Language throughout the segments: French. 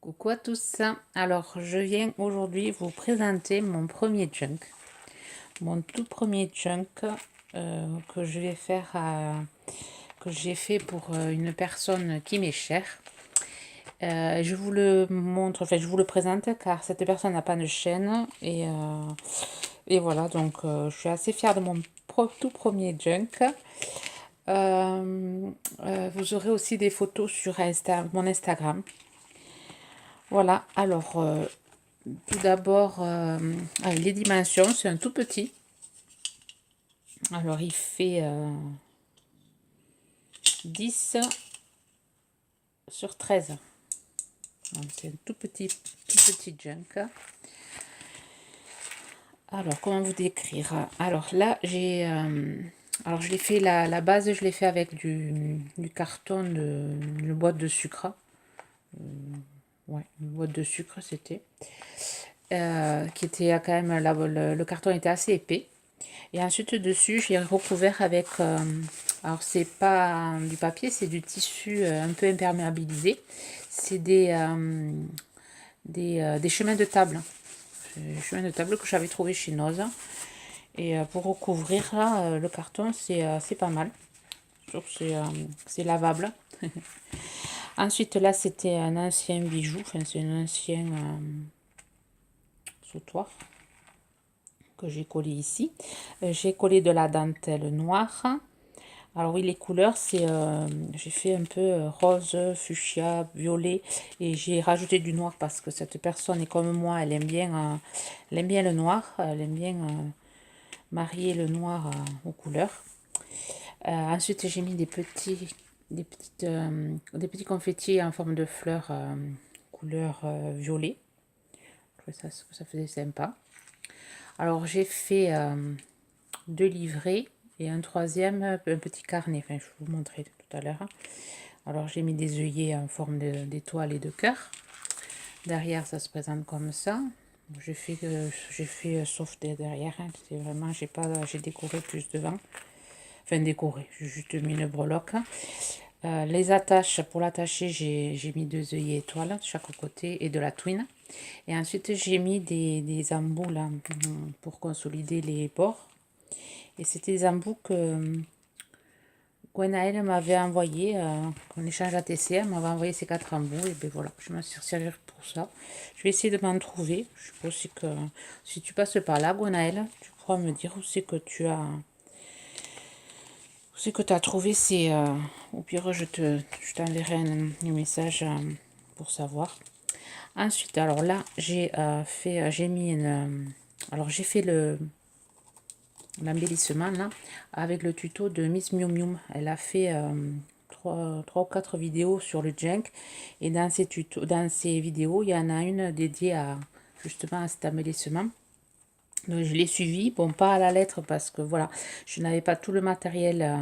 Coucou à tous. Alors, je viens aujourd'hui vous présenter mon premier junk. Mon tout premier junk que je vais faire, que j'ai fait pour une personne qui m'est chère. Je vous le montre, enfin je vous le présente car cette personne n'a pas de chaîne et voilà, donc je suis assez fière de mon tout premier junk. Vous aurez aussi des photos sur mon Instagram. Voilà, alors tout d'abord les dimensions, c'est un tout petit. Alors il fait 10 sur 13. Donc c'est un tout petit junk. Alors comment vous décrire? Alors là j'ai alors je l'ai fait la base, je l'ai fait avec du carton de boîte de sucre. Ouais, une boîte de sucre c'était. Qui était quand même le carton était assez épais. Et ensuite dessus j'ai recouvert avec alors c'est pas du papier, c'est du tissu un peu imperméabilisé. C'est des chemins de table. Des chemins de table que j'avais trouvé chez Noz. Et pour recouvrir là, le carton c'est pas mal. C'est lavable. Ensuite là c'était un ancien bijou, enfin c'est un ancien sautoir que j'ai collé ici. J'ai collé de la dentelle noire. Alors oui, les couleurs, c'est j'ai fait un peu rose, fuchsia, violet et j'ai rajouté du noir parce que cette personne est comme moi, elle aime bien le noir, elle aime bien marier le noir aux couleurs. Ensuite, j'ai mis des petits confettis en forme de fleurs couleur violet. Je trouvais ça faisait sympa. Alors j'ai fait 2 livrets et un troisième, un petit carnet. Enfin, je vais vous montrer tout à l'heure. Alors, j'ai mis des œillets en forme d'étoile et de cœur. Derrière, ça se présente comme ça. J'ai fait sauf derrière. Hein. C'est vraiment, j'ai décoré plus devant. Enfin, décoré. J'ai juste mis une breloque. Les attaches, pour l'attacher, j'ai mis 2 œillets étoiles de chaque côté et de la twine. Et ensuite, j'ai mis des embouts là, pour consolider les bords. Et c'était des embouts que Gwenaëlle m'avait envoyé, en échange à TCR, m'avait envoyé ces 4 embouts. Et ben voilà, je m'en suis servi pour ça. Je vais essayer de m'en trouver. Je suppose aussi que si tu passes par là, Gwenaëlle, tu pourras me dire où c'est que tu as. Où c'est que tu as trouvé ces. Au pire, je t'enverrai un message pour savoir. Ensuite, alors là, j'ai mis une. Alors j'ai fait l'embellissement là avec le tuto de Miss Miu Miu. Elle a fait 3 ou 4 vidéos sur le junk et dans ces vidéos il y en a une dédiée justement à cet embellissement. Donc je l'ai suivi, bon pas à la lettre parce que voilà, je n'avais pas tout le matériel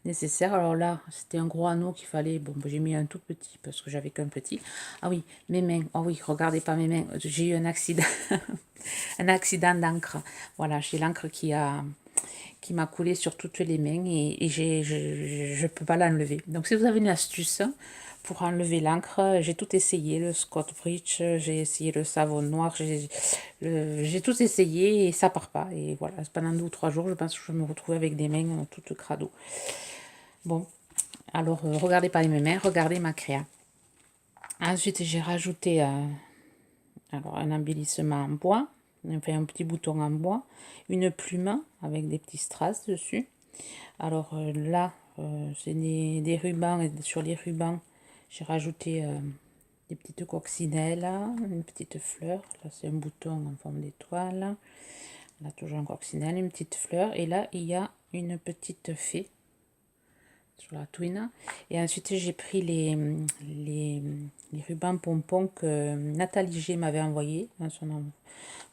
nécessaire. Alors là c'était un gros anneau qu'il fallait, bon j'ai mis un tout petit parce que j'avais qu'un petit. Ah oui, mes mains, oh oui, regardez pas mes mains, j'ai eu un accident un accident d'encre. Voilà, j'ai l'encre qui m'a coulé sur toutes les mains et je peux pas l'enlever. Donc si vous avez une astuce pour enlever l'encre, j'ai tout essayé, le Scotch Brite, j'ai essayé le savon noir, j'ai tout essayé et ça part pas. Et voilà, pendant 2 ou 3 jours, je pense que je me retrouvais avec des mains toutes crado. Bon, alors regardez pas mes mains, regardez ma créa. Ensuite, j'ai rajouté alors un embellissement en bois, enfin un petit bouton en bois, une plume avec des petits strass dessus. Alors là, c'est des rubans et sur les rubans, j'ai rajouté des petites coccinelles, une petite fleur. Là, c'est un bouton en forme d'étoile. Là, toujours un coccinelle, une petite fleur. Et là, il y a une petite fée sur la twine. Et ensuite, j'ai pris les rubans pompons que Nathalie G m'avait envoyé.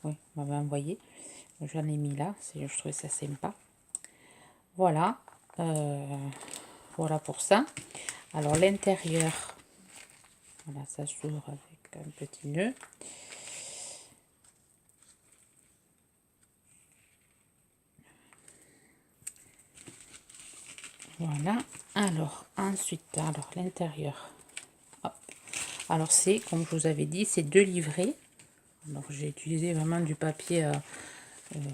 Oui, m'avait envoyé. J'en ai mis là. Je trouvais ça sympa. Voilà. Voilà pour ça. Alors, l'intérieur, voilà, ça s'ouvre avec un petit nœud. Voilà. Alors, ensuite, alors l'intérieur. Alors c'est, comme je vous avais dit, c'est 2 livrets. Donc j'ai utilisé vraiment du papier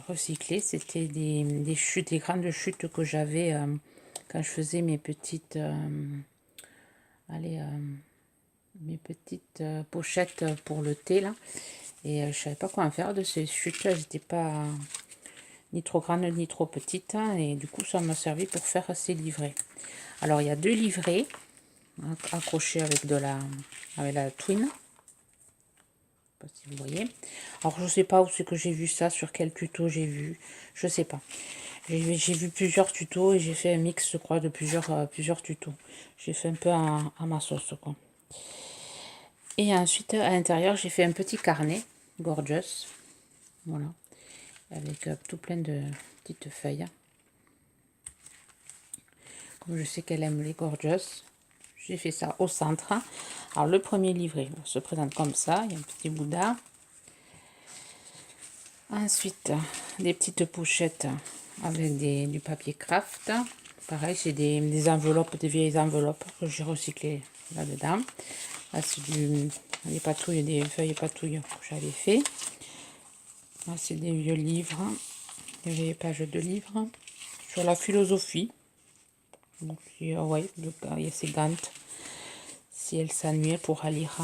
recyclé. C'était des chutes, des grandes chutes que j'avais quand je faisais mes petites, mes petites pochettes pour le thé là. Et je savais pas quoi en faire de ces chutes. Elles n'étaient pas ni trop grandes ni trop petites. Et du coup, ça m'a servi pour faire ces livrets. Alors il y a 2 livrets accrochés avec avec la twine. Pas si vous voyez. Alors je sais pas où c'est que j'ai vu ça, sur quel tuto j'ai vu, je sais pas. J'ai vu plusieurs tutos et j'ai fait un mix, je crois, de plusieurs tutos. J'ai fait un peu à ma sauce, quoi. Et ensuite, à l'intérieur, j'ai fait un petit carnet, gorgeous, voilà, avec tout plein de petites feuilles. Comme je sais qu'elle aime les gorgeous, j'ai fait ça au centre. Alors le premier livret se présente comme ça, il y a un petit Bouddha. Ensuite, des petites pochettes avec du papier craft. Pareil, c'est des enveloppes, des vieilles enveloppes que j'ai recyclées là-dedans. Là, c'est des patouilles, des feuilles patouilles que j'avais fait. Là, c'est des vieux livres, des vieilles pages de livres sur la philosophie. Donc, ouais, il y a ces gantes. Si elle s'ennuie, elle pourra lire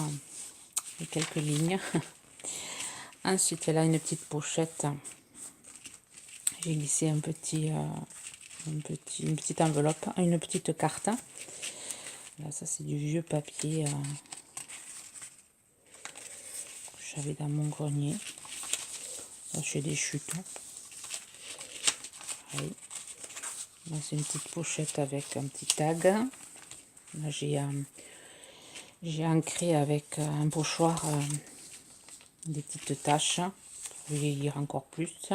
quelques lignes. Ensuite, elle a une petite pochette. J'ai glissé une petite enveloppe, une petite carte. Là, ça c'est du vieux papier que j'avais dans mon grenier. Là, j'ai des chutes. Pareil. Là, c'est une petite pochette avec un petit tag. Là, j'ai ancré avec un pochoir des petites taches pour vieillir encore plus.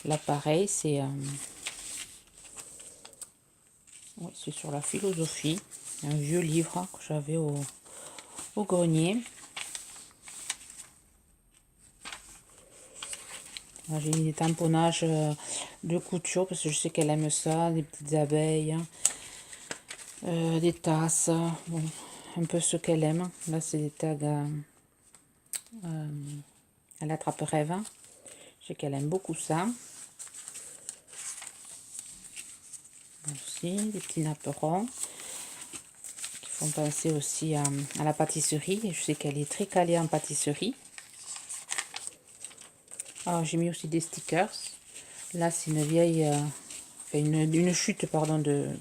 Là, pareil, c'est sur la philosophie. Un vieux livre que j'avais au grenier. J'ai mis des tamponnages de couture parce que je sais qu'elle aime ça, des petites abeilles, des tasses, bon, un peu ce qu'elle aime. Là, c'est des tags à l'attrape-rêve. Je sais qu'elle aime beaucoup ça. Aussi, des petits napperons qui font penser aussi à la pâtisserie. Et je sais qu'elle est très calée en pâtisserie. Alors, j'ai mis aussi des stickers. Là, c'est une vieille, une chute, pardon, de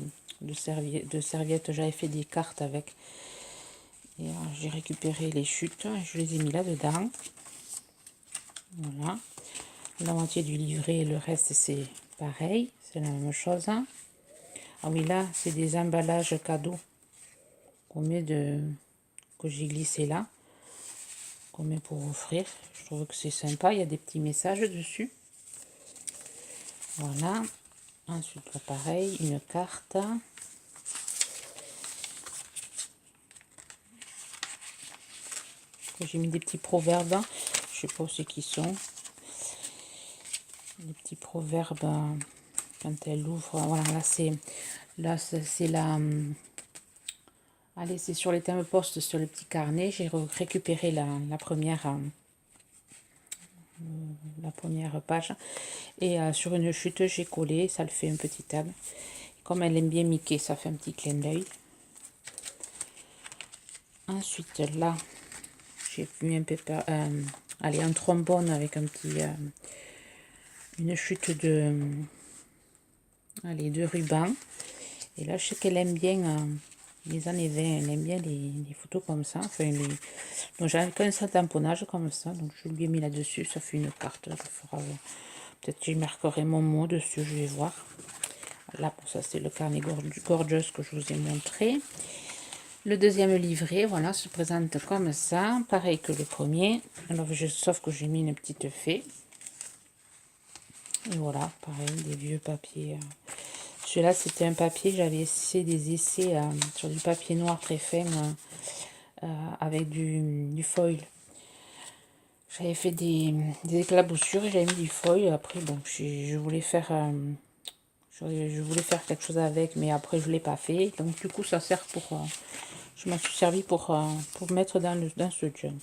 serviettes. J'avais fait des cartes avec. Et j'ai récupéré les chutes et je les ai mis là-dedans. Voilà. La moitié du livret et le reste, c'est pareil. C'est la même chose. Ah oui, là, c'est des emballages cadeaux que j'ai glissé là. Qu'on met pour offrir. Je trouve que c'est sympa. Il y a des petits messages dessus. Voilà. Ensuite, là, pareil, une carte. J'ai mis des petits proverbes. Je sais pas ce qu'ils sont. Des petits proverbes quand elle ouvre. Voilà, là c'est la. Allez, c'est sur les thèmes postes sur le petit carnet. J'ai récupéré la première page. Et sur une chute, j'ai collé. Ça le fait un petit tag. Comme elle aime bien Mickey, ça fait un petit clin d'œil. Ensuite, là, j'ai mis un pépé, un trombone avec un petit, une chute de ruban. Et là, je sais qu'elle aime bien les années 20, elle aime bien les photos comme ça. Enfin, donc, j'avais qu'un seul tamponnage comme ça, donc je lui ai mis là-dessus. Ça fait une carte. Peut-être que je marquerai mon mot dessus, je vais voir. Là, pour ça, c'est le carnet gorgeous que je vous ai montré. Le deuxième livret, voilà, se présente comme ça, pareil que le premier. Alors, sauf que j'ai mis une petite fée. Et voilà, pareil, des vieux papiers. Celui-là, c'était un papier, j'avais essayé des essais sur du papier noir très fin avec du foil. J'avais fait des éclaboussures et j'avais mis du foil. Après, bon, je voulais faire quelque chose avec, mais après, je ne l'ai pas fait. Donc, du coup, ça sert pour... je m'en suis servi pour mettre dans ce junk.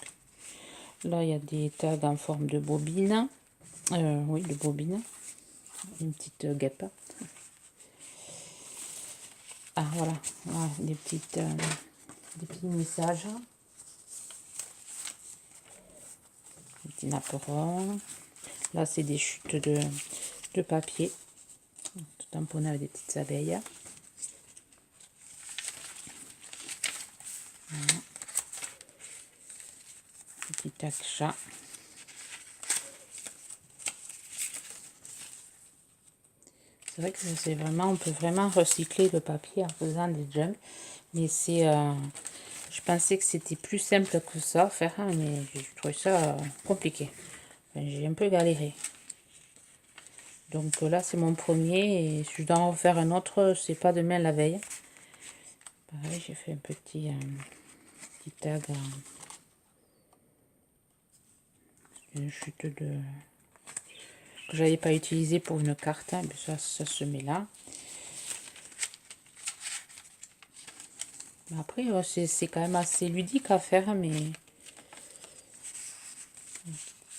Là, il y a des tags en forme de bobine. Oui, de bobine. Une petite guêpe. Ah, voilà. Ouais, des petits messages. Des petits napperons. Là, c'est des chutes de papier. Tout tamponné avec des petites abeilles. Voilà. Petit tac chat. C'est vrai que c'est vraiment, on peut vraiment recycler le papier en faisant des junk. Mais c'est, je pensais que c'était plus simple que ça à faire, hein, mais j'ai trouvé ça compliqué. Enfin, j'ai un peu galéré. Donc là, c'est mon premier et si je dois en refaire un autre, c'est pas demain la veille. Pareil, j'ai fait un petit tag, une chute de que j'avais pas utilisé pour une carte, hein, ça se met là. Après, c'est quand même assez ludique à faire, mais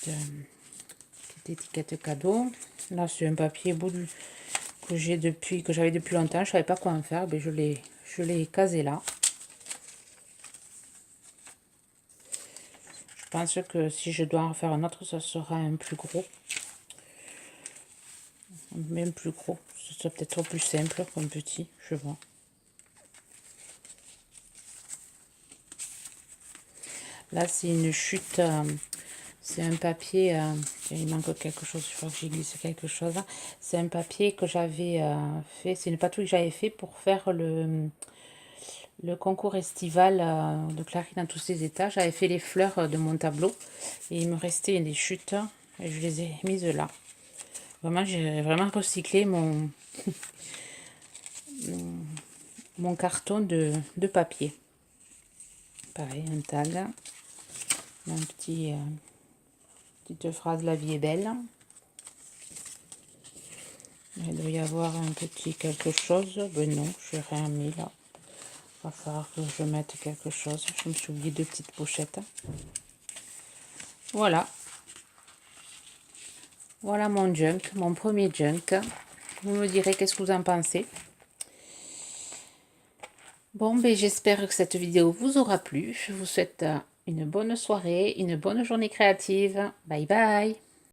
petite étiquette cadeau. Là, c'est un papier que j'avais depuis longtemps. Je savais pas quoi en faire, mais je l'ai casé là. Je pense que si je dois en faire un autre, ça sera un plus gros. Même plus gros. Ce sera peut-être plus simple comme petit, je vois. Là, c'est une chute. C'est un papier. Il manque quelque chose. Je crois que j'ai glissé quelque chose. C'est un papier que j'avais fait. C'est une patouille que j'avais fait pour faire le concours estival de Clarisse dans tous ses états. J'avais fait les fleurs de mon tableau. Et il me restait des chutes. Et je les ai mises là. Vraiment, j'ai vraiment recyclé mon carton de papier. Pareil, un tag. Un petite phrase, la vie est belle. Il doit y avoir un petit quelque chose. Ben non, je n'ai rien mis là. Il va falloir que je mette quelque chose. Je me suis oublié de petites pochettes. Voilà. Voilà mon junk, mon premier junk. Vous me direz qu'est-ce que vous en pensez. Bon, ben j'espère que cette vidéo vous aura plu. Je vous souhaite une bonne soirée, une bonne journée créative. Bye bye.